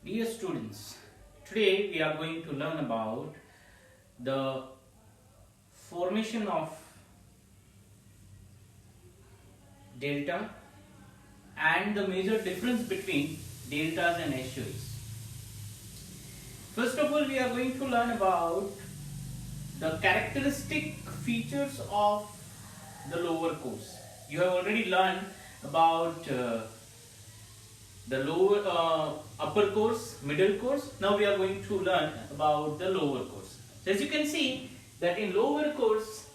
Dear students, today we are going to learn about the formation of delta and the major difference between deltas and estuaries. First of all, we are going to learn about the characteristic features of the lower course. You have already learned about the upper course, middle course. Now we are going to learn about the lower course. So as you can see that in lower course,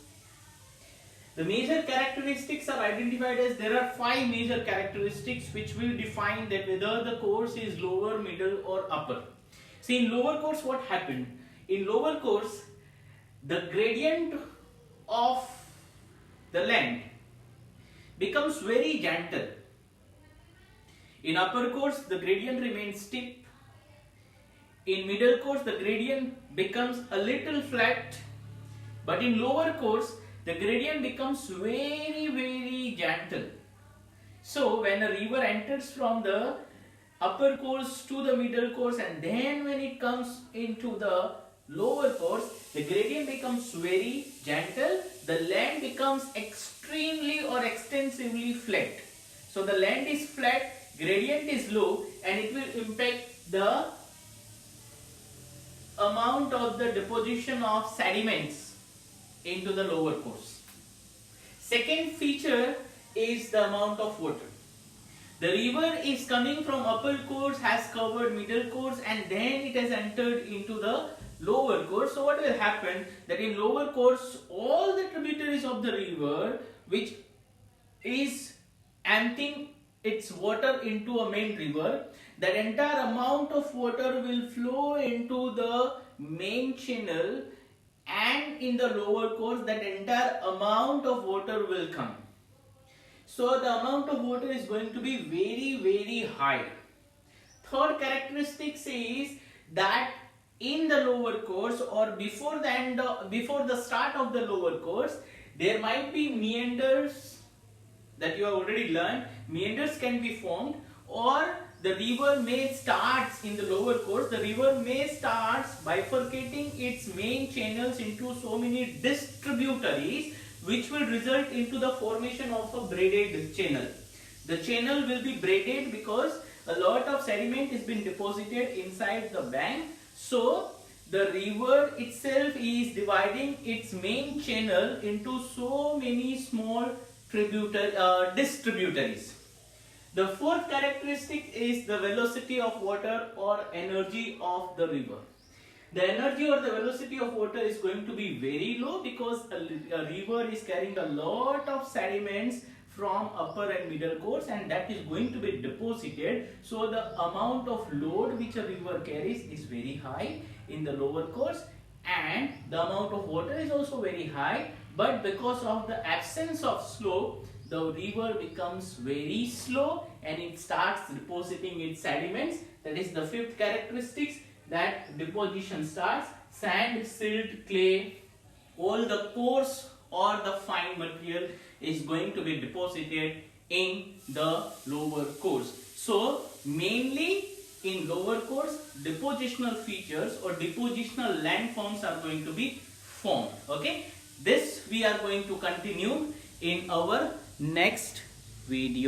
the major characteristics are identified as there are 5 major characteristics which will define that whether the course is lower, middle or upper. See, in lower course what happened? In lower course, the gradient of the land becomes very gentle. In upper course, the gradient remains steep. In middle course, the gradient becomes a little flat. But in lower course, the gradient becomes very gentle. So when a river enters from the upper course to the middle course, and then when it comes into the lower course, the gradient becomes very gentle. The land becomes extremely or extensively flat. So the land is flat, gradient is low, and it will impact the amount of the deposition of sediments into the lower course. Second feature is the amount of water. The river is coming from upper course, has covered middle course, and then it has entered into the lower course. So what will happen, that in lower course all the tributaries of the river which is emptying its water into a main river, that entire amount of water will flow into the main channel, and in the lower course that entire amount of water will come. So the amount of water is going to be very high. Third characteristic is that in the lower course or before the start of the lower course, there might be meanders that you have already learned. Meanders can be formed, or the river may start in the lower course. The river may start bifurcating its main channels into so many distributaries, which will result into the formation of a braided channel. The channel will be braided because a lot of sediment has been deposited inside the bank. So the river itself is dividing its main channel into so many small distributaries. The fourth characteristic is the velocity of water or energy of the river. The energy or the velocity of water is going to be very low because a river is carrying a lot of sediments from upper and middle course, and that is going to be deposited. So the amount of load which a river carries is very high in the lower course, and the amount of water is also very high, but because of the absence of slope, the river becomes very slow and it starts depositing its sediments. That is the fifth characteristics, that deposition starts. Sand, silt, clay, all the coarse or the fine material is going to be deposited in the lower course. So mainly in lower course, depositional features or depositional landforms are going to be formed. Okay, this we are going to continue in our next video.